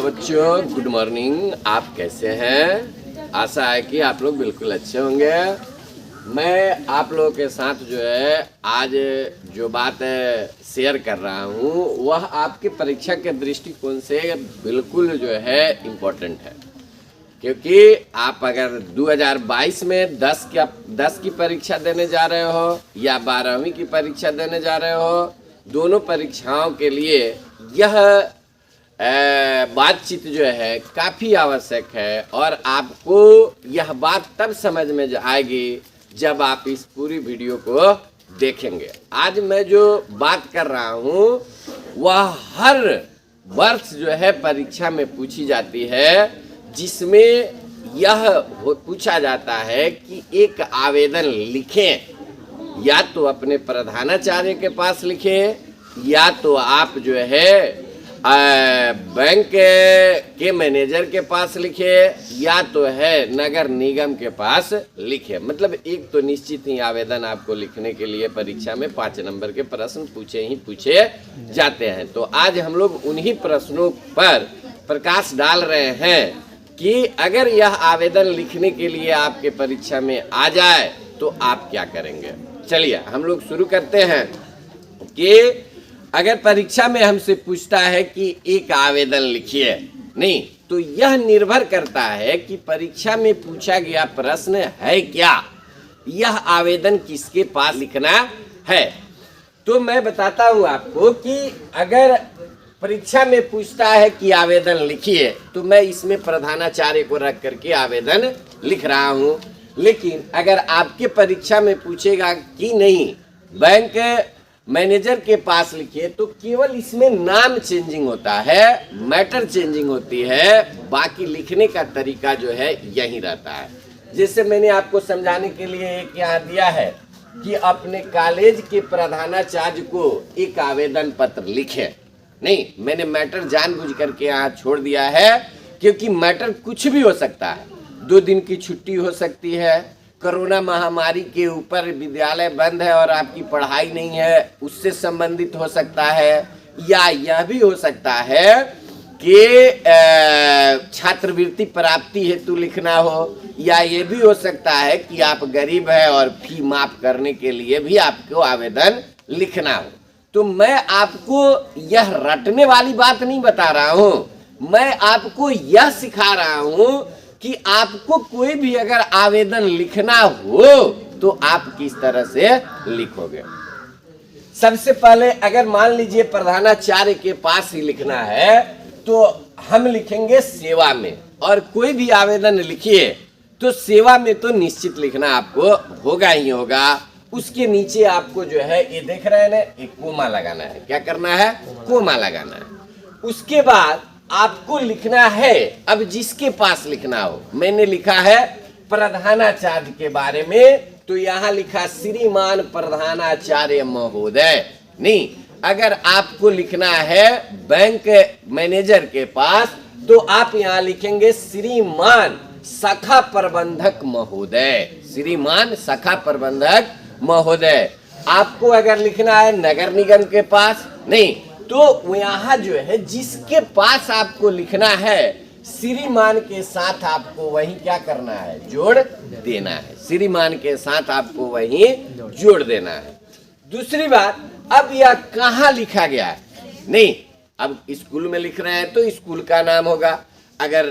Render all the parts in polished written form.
Hello बच्चों, good morning. आप कैसे हैं? आशा है कि आप लोग बिल्कुल अच्छे होंगे। मैं आप लोगों के साथ जो है आज जो बात शेयर कर रहा हूँ वह आपके परीक्षा के दृष्टिकोण से बिल्कुल जो है इम्पोर्टेंट है, क्योंकि आप अगर 2022 में 10 की परीक्षा देने जा रहे हो या 12वीं की परीक्षा देने जा रहे हो, दोनों परीक्षाओं के लिए यह बातचीत जो है काफ़ी आवश्यक है। और आपको यह बात तब समझ में आएगी जब आप इस पूरी वीडियो को देखेंगे। आज मैं जो बात कर रहा हूँ वह हर वर्ष जो है परीक्षा में पूछी जाती है, जिसमें यह पूछा जाता है कि एक आवेदन लिखें, या तो अपने प्रधानाचार्य के पास लिखें या तो आप जो है बैंक के मैनेजर के पास लिखे या तो है नगर निगम के पास लिखे। मतलब एक तो निश्चित ही आवेदन आपको लिखने के लिए परीक्षा में 5 नंबर के प्रश्न पूछे जाते हैं। तो आज हम लोग उन्हीं प्रश्नों पर प्रकाश डाल रहे हैं कि अगर यह आवेदन लिखने के लिए आपके परीक्षा में आ जाए तो आप क्या करेंगे। चलिए हम लोग शुरू करते हैं कि अगर परीक्षा में हमसे पूछता है कि एक आवेदन लिखिए, नहीं तो यह निर्भर करता है कि परीक्षा में पूछा गया प्रश्न है क्या, यह आवेदन किसके पास लिखना है। तो मैं बताता हूं आपको कि अगर परीक्षा में पूछता है कि आवेदन लिखिए तो मैं इसमें प्रधानाचार्य को रख करके आवेदन लिख रहा हूं। लेकिन अगर आपके परीक्षा में पूछेगा कि नहीं बैंक मैनेजर के पास लिखिए, तो केवल इसमें नाम चेंजिंग होता है, मैटर चेंजिंग होती है, बाकी लिखने का तरीका जो है यही रहता है। जैसे मैंने आपको समझाने के लिए एक यहाँ दिया है कि अपने कॉलेज के प्रधानाचार्य को एक आवेदन पत्र लिखे। नहीं, मैंने मैटर जानबूझ करके यहाँ छोड़ दिया है, क्योंकि मैटर कुछ भी हो सकता है। 2 दिन की छुट्टी हो सकती है, कोरोना महामारी के ऊपर विद्यालय बंद है और आपकी पढ़ाई नहीं है, उससे संबंधित हो सकता है, या यह भी हो सकता है कि छात्रवृत्ति प्राप्ति हेतु लिखना हो, या ये भी हो सकता है कि आप गरीब हैं और फी माफ करने के लिए भी आपको आवेदन लिखना हो। तो मैं आपको यह रटने वाली बात नहीं बता रहा हूँ, मैं आपको यह सिखा रहा हूँ कि आपको कोई भी अगर आवेदन लिखना हो तो आप किस तरह से लिखोगे। सबसे पहले अगर मान लीजिए प्रधानाचार्य के पास ही लिखना है तो हम लिखेंगे सेवा में, और कोई भी आवेदन लिखिए तो सेवा में तो निश्चित लिखना आपको होगा ही होगा। उसके नीचे आपको जो है ये देख रहे हैं ना, एक कोमा लगाना है। क्या करना है? कोमा लगाना है। उसके बाद आपको लिखना है, अब जिसके पास लिखना हो, मैंने लिखा है प्रधानाचार्य के बारे में, तो यहाँ लिखा श्रीमान प्रधानाचार्य महोदय। नहीं, अगर आपको लिखना है बैंक मैनेजर के पास तो आप यहाँ लिखेंगे श्रीमान शाखा प्रबंधक महोदय, श्रीमान शाखा प्रबंधक महोदय। आपको अगर लिखना है नगर निगम के पास, नहीं तो यहाँ जो है जिसके पास आपको लिखना है श्रीमान के साथ आपको वही क्या करना है, जोड़ देना है। श्रीमान के साथ आपको वही जोड़ देना है। दूसरी बात, अब यह कहाँ लिखा गया है, नहीं अब स्कूल में लिख रहे हैं तो स्कूल का नाम होगा, अगर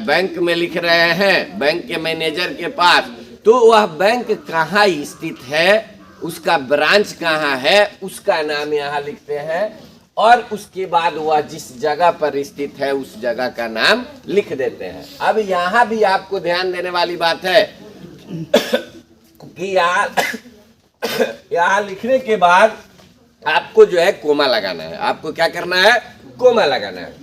बैंक में लिख रहे हैं बैंक के मैनेजर के पास तो वह बैंक कहाँ स्थित है, उसका ब्रांच कहाँ है, उसका नाम यहाँ लिखते हैं, और उसके बाद वह जिस जगह पर स्थित है उस जगह का नाम लिख देते हैं। अब यहाँ भी आपको ध्यान देने वाली बात है कि यहाँ लिखने के बाद आपको जो है कोमा लगाना है। आपको क्या करना है? कोमा लगाना है।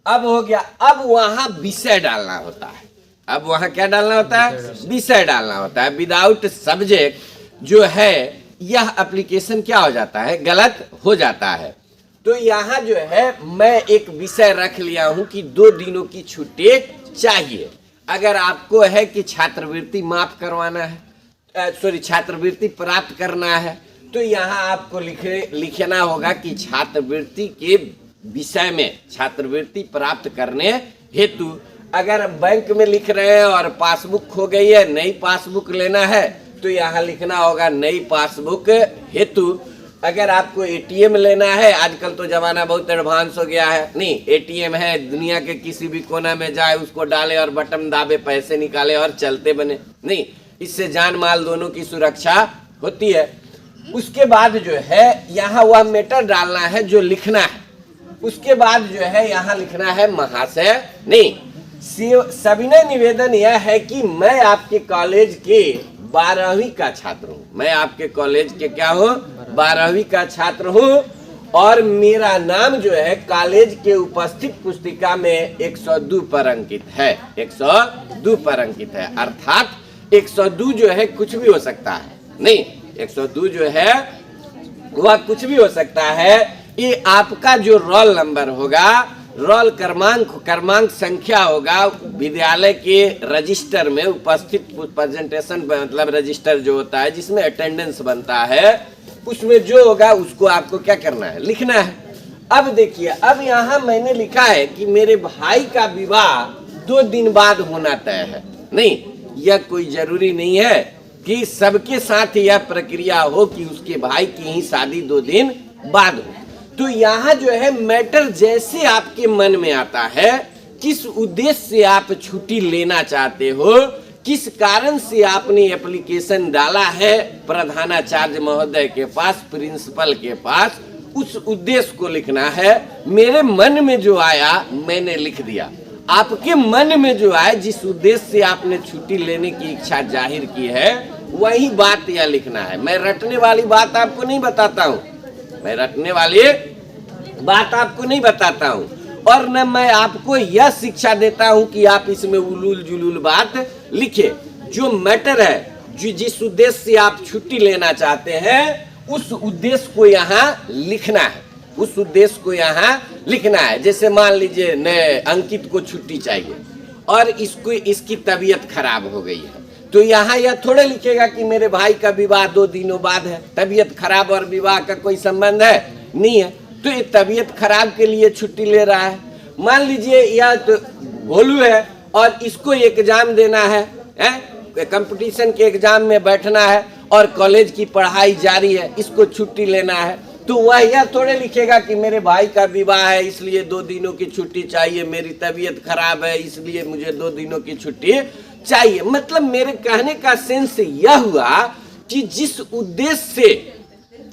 अब हो गया, अब वहाँ विषय डालना होता है। अब वहाँ क्या डालना होता है? विषय डालना होता है। विदाउट सब्जेक्ट जो है यह एप्लीकेशन क्या हो जाता है, गलत हो जाता है। तो यहाँ जो है मैं एक विषय रख लिया हूँ कि 2 दिनों की छुट्टी चाहिए। अगर आपको है कि छात्रवृत्ति माफ करवाना है, छात्रवृत्ति प्राप्त करना है, तो यहाँ आपको लिखना होगा कि छात्रवृत्ति के विषय में छात्रवृत्ति प्राप्त करने हेतु अगर बैंक में लिख रहे हैं और पासबुक खो गई है, नई पासबुक लेना है, तो यहाँ लिखना होगा नई पासबुक हेतु। अगर आपको एटीएम लेना है, आजकल तो जमाना बहुत एडवांस हो गया है, नहीं एटीएम है, दुनिया के किसी भी कोना में जाए उसको डाले और बटन दाबे पैसे निकाले और चलते बने, नहीं, इससे जान माल दोनों की सुरक्षा होती है। उसके बाद जो है यहाँ वह मैटर डालना है जो लिखना है। उसके बाद जो है यहाँ लिखना है महाशय, नहीं, सविनय निवेदन यह है कि मैं आपके कॉलेज के 12वीं का छात्र हूँ, मैं आपके कॉलेज के क्या हूँ, 12वीं का छात्र हूँ, और मेरा नाम जो है कॉलेज के उपस्थित पुस्तिका में 102 पर अंकित है, 102 पर अंकित है। अर्थात 102 जो है कुछ भी हो सकता है, नहीं, 102 जो है वह कुछ भी हो सकता है। ये आपका जो रोल नंबर होगा, रोल क्रमांक संख्या होगा, विद्यालय के रजिस्टर में उपस्थित प्रेजेंटेशन मतलब रजिस्टर जो होता है जिसमें अटेंडेंस बनता है, उसमें जो होगा उसको आपको क्या करना है, लिखना है। अब देखिए, अब यहाँ मैंने लिखा है कि मेरे भाई का विवाह 2 दिन बाद होना तय है। नहीं, यह कोई जरूरी नहीं है कि सबके साथ यह प्रक्रिया हो कि उसके भाई की ही शादी 2 दिन बाद हो। तो यहाँ जो है मैटर जैसे आपके मन में आता है, किस उद्देश्य से आप छुट्टी लेना चाहते हो, किस कारण से आपने एप्लीकेशन डाला है प्रधानाचार्य महोदय के पास, प्रिंसिपल के पास, उस उद्देश्य को लिखना है। मेरे मन में जो आया मैंने लिख दिया, आपके मन में जो आया, जिस उद्देश्य से आपने छुट्टी लेने की इच्छा जाहिर की है, वही बात यह लिखना है। मैं रटने वाली बात आपको नहीं बताता हूँ, मैं रटने वाली बात आपको नहीं बताता हूँ, और न मैं आपको यह शिक्षा देता हूँ कि आप इसमें उलूल जुलूल बात लिखे। जो मैटर है, जो जिस उद्देश्य से आप छुट्टी लेना चाहते हैं, उस उद्देश्य को यहाँ लिखना है, उस उद्देश्य को यहाँ लिखना है। जैसे मान लीजिए न अंकित को छुट्टी चाहिए और इसकी तबीयत खराब हो गई है, तो यहाँ यह थोड़े लिखेगा कि मेरे भाई का विवाह 2 दिनों बाद है। तबीयत खराब और विवाह का कोई संबंध है नहीं है, तो ये तबीयत खराब के लिए छुट्टी ले रहा है। मान लीजिए यह तो भोलू है और इसको एग्जाम देना है, कंपटीशन के एग्जाम में बैठना है और कॉलेज की पढ़ाई जारी है, इसको छुट्टी लेना है, तो वह यह थोड़े लिखेगा कि मेरे भाई का विवाह है इसलिए 2 दिनों की छुट्टी चाहिए, मेरी तबीयत खराब है इसलिए मुझे 2 दिनों की छुट्टी चाहिए। मतलब मेरे कहने का सेंस यह हुआ कि जिस उद्देश्य से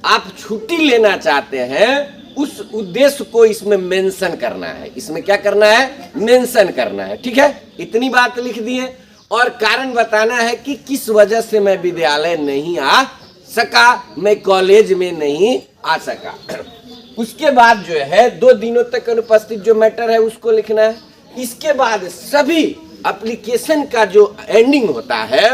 आप छुट्टी लेना चाहते हैं, उस उद्देश्य को इसमें मेंशन करना है। इसमें क्या करना है, मेंशन करना है। ठीक है, इतनी बात लिख दिए, और कारण बताना है कि किस वजह से मैं विद्यालय नहीं आ सका, मैं कॉलेज में नहीं आ सका। उसके बाद जो है 2 दिनों तक अनुपस्थित जो मैटर है उसको लिखना है। इसके बाद सभी एप्लीकेशन का जो एंडिंग होता है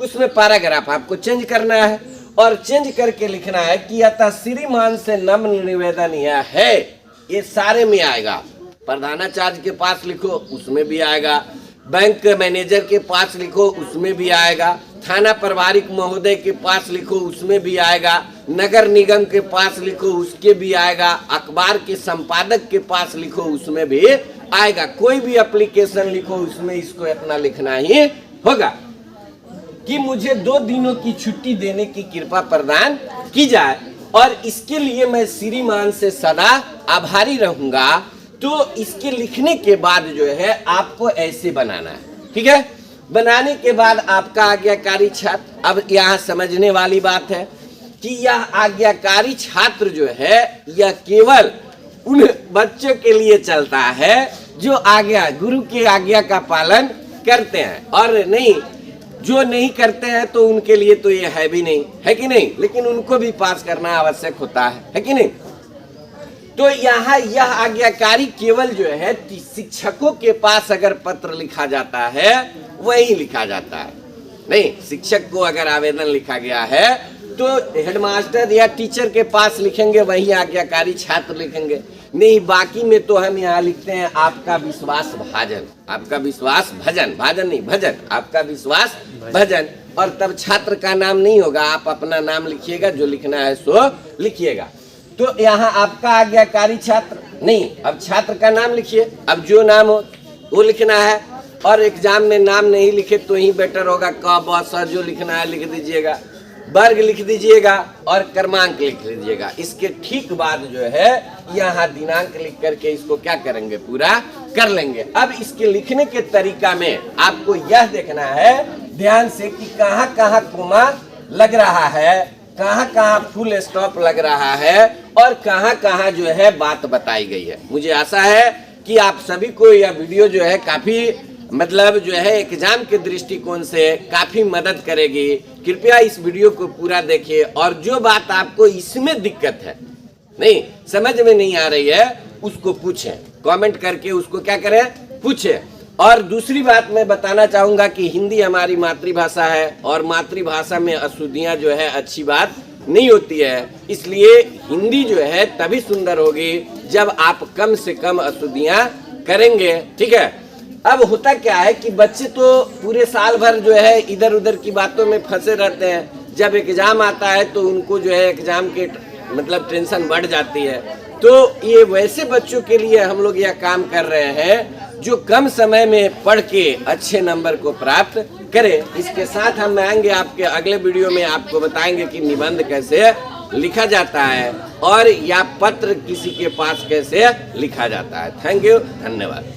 उसमें पैराग्राफ आपको चेंज करना है, और चेंज करके लिखना है कि अतः श्रीमान से नम्र निवेदन यह है, ये सारे में आएगा। प्रधानाचार्य के पास लिखो, उसमें भी आएगा, बैंक मैनेजर के पास लिखो, उसमें भी आएगा, थाना प्रभारी महोदय के पास लिखो, उसमें भी आएगा, नगर निगम के पास लिखो, उसके भी आएगा, अखबार के संपादक के पास लिखो, उसमें भी आएगा। कोई भी एप्लीकेशन लिखो, उसमें इसको अपना लिखना ही होगा कि मुझे 2 दिनों की छुट्टी देने की कृपा प्रदान की जाए, और इसके लिए मैं श्रीमान से सदा आभारी रहूंगा। तो इसके लिखने के बाद जो है आपको ऐसे बनाना है। ठीक है, बनाने के बाद आपका आज्ञाकारी छात्र, अब यहाँ समझने वाली बात है कि यह आज्ञाकारी छात्र जो है यह केवल उन बच्चों के लिए चलता है जो आज्ञा, गुरु की आज्ञा का पालन करते हैं, और नहीं जो नहीं करते हैं तो उनके लिए तो ये है भी नहीं, है कि नहीं, लेकिन उनको भी पास करना आवश्यक होता है कि नहीं। तो यहाँ यह आज्ञाकारी केवल जो है शिक्षकों के पास अगर पत्र लिखा जाता है वही लिखा जाता है। नहीं, शिक्षक को अगर आवेदन लिखा गया है तो हेडमास्टर या टीचर के पास लिखेंगे, वही आज्ञाकारी छात्र लिखेंगे। नहीं, बाकी में तो हम यहाँ लिखते हैं आपका विश्वास भाजन, आपका विश्वास भजन, भाजन नहीं भजन, आपका विश्वास भजन, और तब छात्र का नाम नहीं होगा, आप अपना नाम लिखिएगा, जो लिखना है सो लिखिएगा। तो यहाँ आपका आज्ञाकारी छात्र नहीं, अब छात्र का नाम लिखिए, अब जो नाम हो वो लिखना है, और एग्जाम में नाम नहीं लिखे तो ही बेटर होगा। क ब स जो लिखना है लिख दीजिएगा, वर्ग लिख दीजिएगा और क्रमांक लिख लीजिएगा। इसके ठीक बाद जो है यहाँ दिनांक लिख करके इसको क्या करेंगे, पूरा कर लेंगे। अब इसके लिखने के तरीका में आपको यह देखना है ध्यान से कि कहाँ कहाँ कोमा लग रहा है, कहाँ कहाँ फुल स्टॉप लग रहा है और कहाँ कहाँ जो है बात बताई गई है। मुझे आशा है कि आप सभी को यह वीडियो जो है काफी मतलब जो है एग्जाम के दृष्टिकोण से काफी मदद करेगी। कृपया इस वीडियो को पूरा देखिए और जो बात आपको इसमें दिक्कत है, नहीं समझ में नहीं आ रही है, उसको पूछें, कमेंट करके उसको क्या करें, पूछें। और दूसरी बात मैं बताना चाहूंगा कि हिंदी हमारी मातृभाषा है और मातृभाषा में अशुद्धियां जो है अच्छी बात नहीं होती है, इसलिए हिंदी जो है तभी सुंदर होगी जब आप कम से कम अशुद्धियां करेंगे। ठीक है। अब होता क्या है कि बच्चे तो पूरे साल भर जो है इधर उधर की बातों में फंसे रहते हैं, जब एग्जाम आता है तो उनको जो है एग्जाम के मतलब टेंशन बढ़ जाती है। तो ये वैसे बच्चों के लिए हम लोग यह काम कर रहे हैं जो कम समय में पढ़ के अच्छे नंबर को प्राप्त करें। इसके साथ हम आएंगे आपके अगले वीडियो में, आपको बताएंगे कि निबंध कैसे लिखा जाता है और या पत्र किसी के पास कैसे लिखा जाता है। थैंक यू, धन्यवाद।